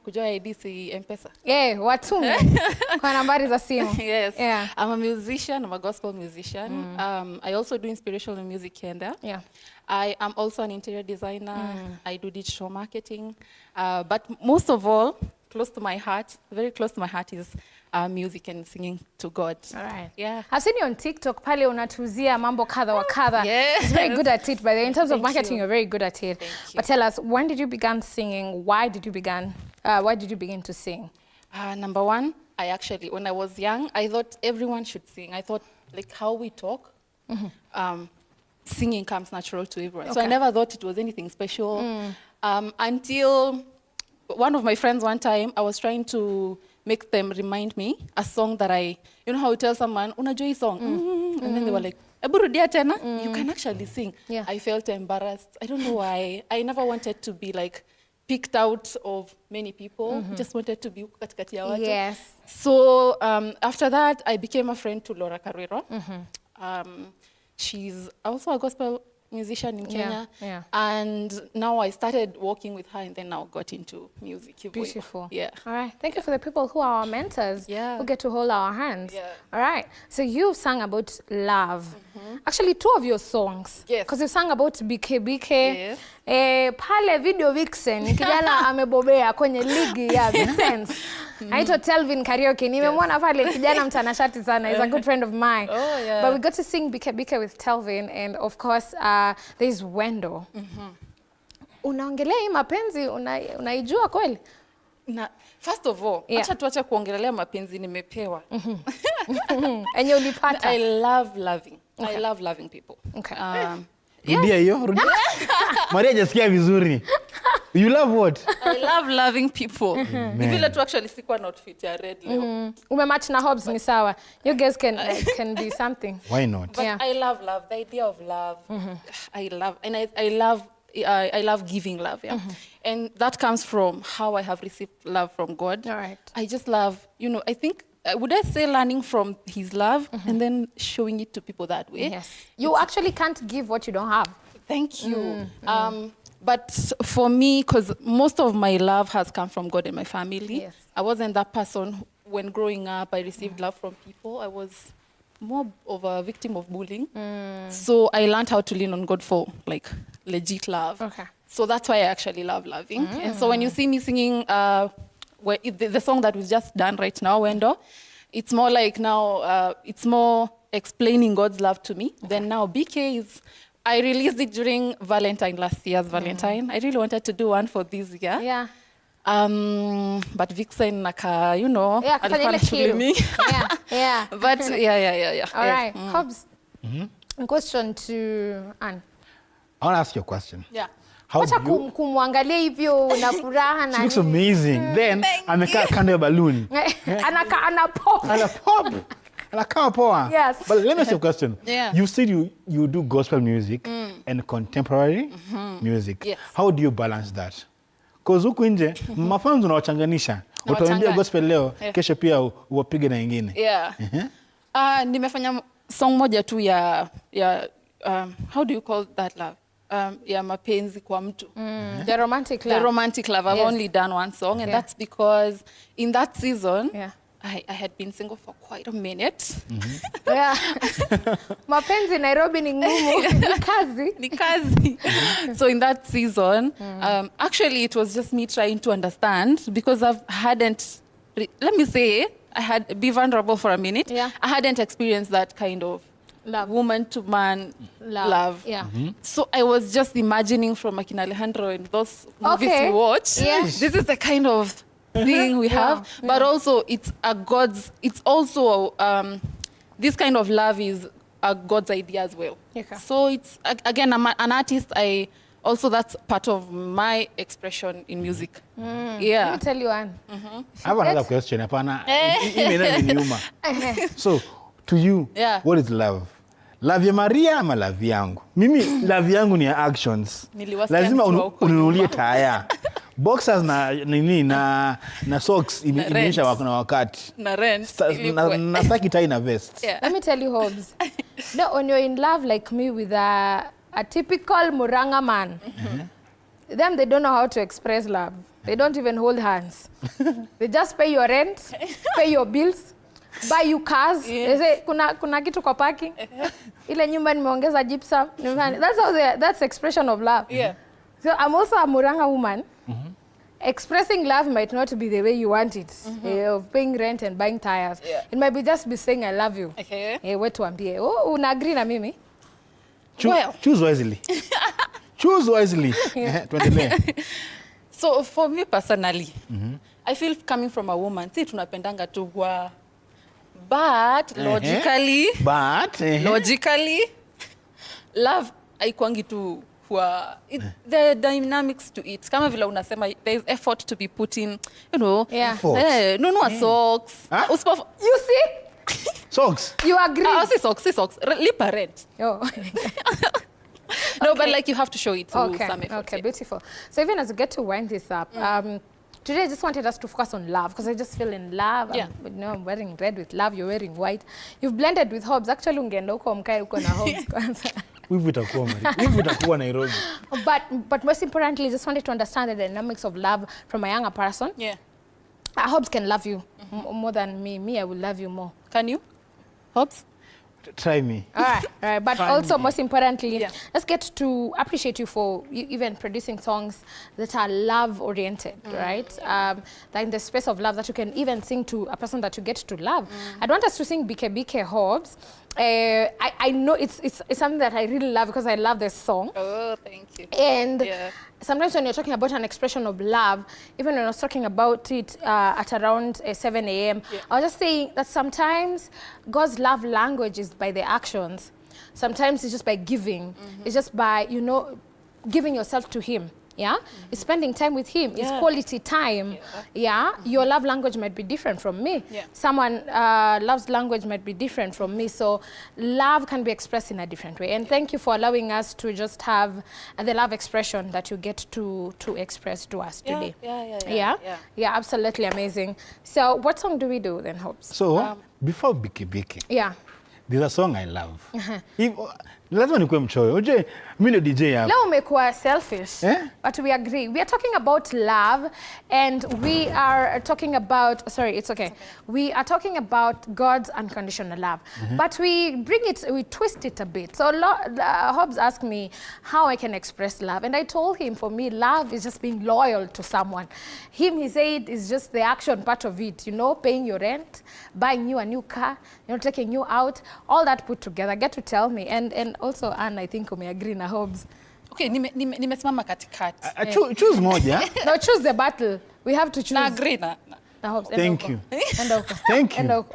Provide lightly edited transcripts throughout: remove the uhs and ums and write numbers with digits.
kujua ID si M-Pesa. Watume kwa nambari za simu. Yes. Yeah. I'm a musician, I'm a gospel musician. I also do inspirational music here and there. Yeah. I am also an interior designer. I do digital marketing. But most of all, close to my heart, very close to my heart is music and singing to God. All right. Yeah. I've seen you on TikTok, pale unatuzia mambo kadha wa kadha. Yes. You're very good at it, by the way. In terms of Thank marketing, you. you're very good at it. Thank you. But tell us, when did you begin singing? Why did you begin to sing? Number one, when I was young, I thought everyone should sing. I thought, like how we talk, singing comes natural to everyone. Okay. So I never thought it was anything special. Until one of my friends one time, I was trying to make them remind me a song that you know how you tell someone, unajua hii song? And then they were like, ebu rudia tena? You can actually sing. Yeah. I felt embarrassed. I don't know why. I never wanted to be like picked out of many people. Just wanted to be katikati ya watu. Yes. So after that, I became a friend to Laura Carrero. She's also a gospel musician in Kenya. Yeah. And now I started working with her and then now got into music. Beautiful. Yeah. All right. Thank you for the people who are our mentors, who get to hold our hands. Yeah. All right. So you've sung about love. Actually, 2 of your songs. Yes. Because you sang about Pkay. Yes. Pale video vixen, kijana amebobea kwenye ligi ya vixens. Aitwa Telvin Karaoke. Nimemwona pale kijana mtanashati sana. He's a good friend of mine. Oh, yeah. But we got to sing Pkay with Telvin, and of course, there's Wendo. Unaongelea hii mapenzi, unaijua kweli? First of all, acha tuacha kuongelea mapenzi nimepewa. Enye ulipata. I love loving. Okay. I love loving people. Okay. Rudia hiyo, rudia. Maria hajasikia vizuri. You love what? I love loving people. Ni vile tu actually sikuwa na outfit ya red leo. Umematch na Hobbs ni sawa. You guys can be something. Why not? But I love love, the idea of love. I love, and I love giving love, and that comes from how I have received love from God. All right. I just love, I think, would I say learning from his love and then showing it to people that way? Yes. You actually can't give what you don't have. Thank you. But for me, because most of my love has come from God and my family, I wasn't that person when growing up. I received love from people. I was more of a victim of bullying. So I learned how to lean on God for like legit love. Okay. So that's why I actually love loving. And so when you see me singing the song that was just done right now, Wendo, it's more like now, it's more explaining God's love to me. Then now Pkay I released it during Valentine, last year's Valentine. I really wanted to do one for this year. Yeah. But Vixen naka, alikuwa shughuli mingi. Yeah. But yeah. All right. Hobbs, question to Anne. I want to ask you a question. Yeah. Wacha kumwangalia hivyo na furaha na. She looks amazing. Then amekaa kando ya balloon. Ana pop. Anakaa poa. Yes. But let me ask you a question. Yeah. You said you do gospel music and contemporary music. Yes. How do you balance that? Because huku nje mafans unawachanganisha. Utaambia gospel leo, kesho pia uwapige na nyingine. Yeah. Nimefanya song moja tu ya how do you call that love? Ya mapenzi kwa mtu. The romantic love. The romantic love. I've only done one song, and that's because in that season, I had been single for quite a minute. Mapenzi Nairobi ni ngumu. Ni kazi. So in that season, actually it was just me trying to understand, because I had be vulnerable for a minute. Yeah. I hadn't experienced that kind of love, woman to man love. Yeah. So I was just imagining from Akina Alejandro and those movies we watch. Yeah. This is the kind of thing we have, but also it's also this kind of love is a God's idea as well. Okay. So it's again, I'm an artist. That's part of my expression in music. Let me tell you one. I have another question. So to you, what is love? Love ya Maria ama love yangu? Mimi love yangu ni ya actions. Lazima ununulie taya. Boxers na socks imeisha na wakati. Na rent. Na saki tie na vest. Let me tell you, Hobbs. No, when you're in love like me with a typical Muranga man, them, they don't know how to express love. They don't even hold hands. They just pay your rent, pay your bills, buy you cars. They say, kuna kitu kwa parking. Ile nyumba nimeongeza gypsum. That's expression of love. Yeah. So I'm also a Muranga woman. Expressing love might not be the way you want it, of paying rent and buying tires. Yeah. It might be just be saying I love you. Okay. Wetu ambie. Oh, una agree na mimi? Choose wisely. Choose wisely. So for me personally, I feel coming from a woman, see tunapendanga tu kwa, but logically, logically, love haikuangi tu kwa, the dynamics to it. Kama vile unasema, there is effort to be put in, you know. Yeah. Nunua socks. Huh? You see? Socks. You agree? See socks. Lipa rent. Oh. No, but like you have to show it through some effort. Okay, beautiful. So even as we get to wind this up, today I just wanted us to focus on love because I just feel in love. Yeah. I'm wearing red with love, you're wearing white. You've blended with Hobbs. Actually, ungeenda huko mkae huko na Hobbs kwanza. Wivu itakuwa Nairobi. But most importantly, just wanted to understand the dynamics of love from a younger person. Yeah. Hobbs can love you more than me. Me, I will love you more. Can you? Hobbs? Try me. All right. But also, most importantly, let's get to appreciate you for even producing songs that are love-oriented, right? Like in the space of love that you can even sing to a person that you get to love. I'd want us to sing Pkay Hobbs. I know it's something that I really love because I love this song. Oh, thank you. And sometimes when you're talking about an expression of love, even when I was talking about it at around 7 a.m., I was just saying that sometimes God's love language is by the actions. Sometimes it's just by giving. It's just by, you know, giving yourself to Him. Yeah, it's spending time with Him. It's quality time. Yeah, your love language might be different from me. Someone love's language might be different from me. So love can be expressed in a different way. And thank you for allowing us to just have the love expression that you get to express to us today. Yeah, absolutely amazing. So what song do we do then, Hobbs? So before Pkay, there's a song I love. Lazima nikuwe mchoyo. Uje, mimi ndio DJ hapa. Leo umekuwa selfish. But we agree. We are talking about love and we are talking about, sorry, it's okay. We are talking about God's unconditional love. But we twist it a bit. So Hobbs asked me how I can express love. And I told him, for me, love is just being loyal to someone. He said, is just the action part of it. You know, paying your rent, buying you a new car, you know, taking you out, all that put together. Get to tell me. And also, Anne, I think umeagree na Hobbs. Okay, nimesimama katikati. Choose moja. No, choose the battle. We have to choose. Na agree na Hobbs. Thank you. Thank you.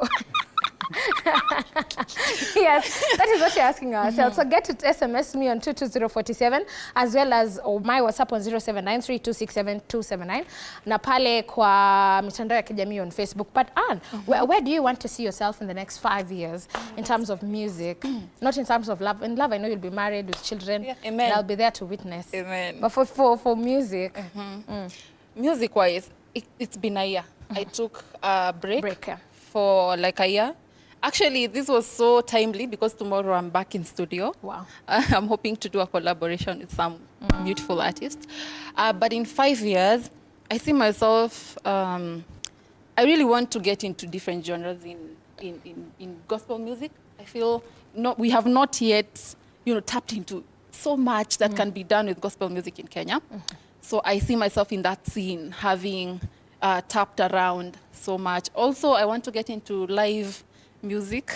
Yes, that is what you're asking ourselves. So get to SMS me on 22047 as well as my WhatsApp on 0793267279 na pale kwa mitandao ya kijamii on Facebook. But Anne, where do you want to see yourself in the next 5 years in terms of music? Not in terms of love. In love, I know you'll be married with children. Yeah, amen. And I'll be there to witness. Amen. But for music, music-wise, it's been a year. I took a break for like a year. Actually, this was so timely because tomorrow I'm back in studio. Wow. I'm hoping to do a collaboration with some beautiful artists. But in 5 years, I see myself, I really want to get into different genres in gospel music. I feel we have not yet, tapped into so much that can be done with gospel music in Kenya. So I see myself in that scene, having tapped around so much. Also, I want to get into live music.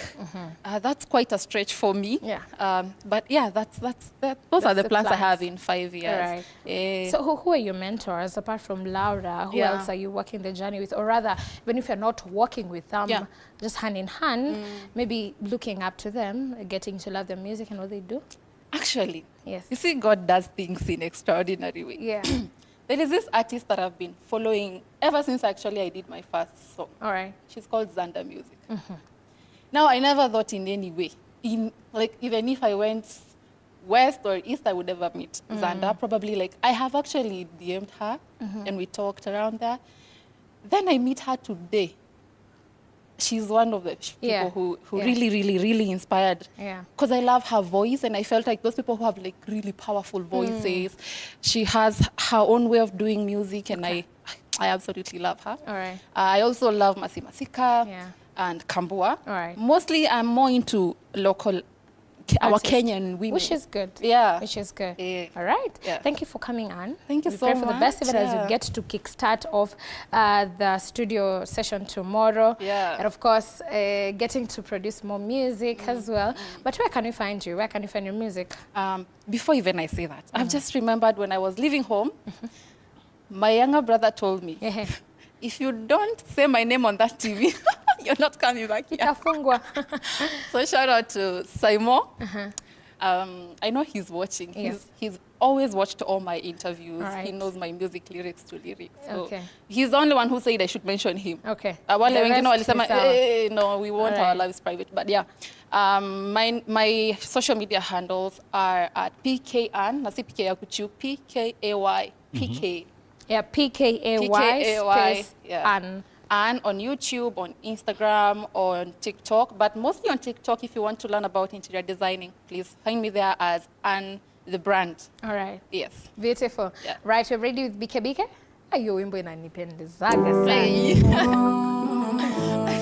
That's quite a stretch for me. But yeah, those are the plans I have in 5 years. Right. So who are your mentors apart from Laura? Who else are you working the journey with? Or rather, even if you're not working with them, just hand in hand, maybe looking up to them, getting to love their music and what they do? Actually, yes. You see, God does things in extraordinary ways. Yeah. There is this artist that I've been following ever since actually I did my first song. All right. She's called Xander Music. Now, I never thought in any way, even if I went west or east, I would ever meet Xander. Probably I have actually DM'd her and we talked around there. Then I meet her today. she's one of the people who really inspired. Because I love her voice, and I felt like those people who have like really powerful voices. She has her own way of doing music, and I absolutely love her. All right. I also love Masi Masika and Kambua. All right. Mostly, I'm more into local, our Kenyan women. Which is good. Yeah. Which is good. Yeah. All right. Yeah. Thank you for coming on. Thank you so pray much. for the best of it as you get to kickstart off the studio session tomorrow. Yeah. And of course, getting to produce more music as well. But where can we find you? Where can we find your music? Before even I say that, I've just remembered when I was leaving home, my younger brother told me, if you don't say my name on that TV, you're not coming back here. So shout out to Saimo. I know he's watching. Yes. He's always watched all my interviews. Right. He knows my music lyrics to lyrics. So he's the only one who said I should mention him. Okay. No, we want our lives private. But yeah, my social media handles are at Pkay Ann. Nasi Pkay Akuchu, Pkay, Pkay. Yeah, Pkay space Ann. And on YouTube, on Instagram, on TikTok, but mostly on TikTok. If you want to learn about interior designing, please find me there as Ann the brand. All right. Yes. Beautiful. Yeah. Right, you're ready with Bkay? Ayo wimbo inanipendezaga sana.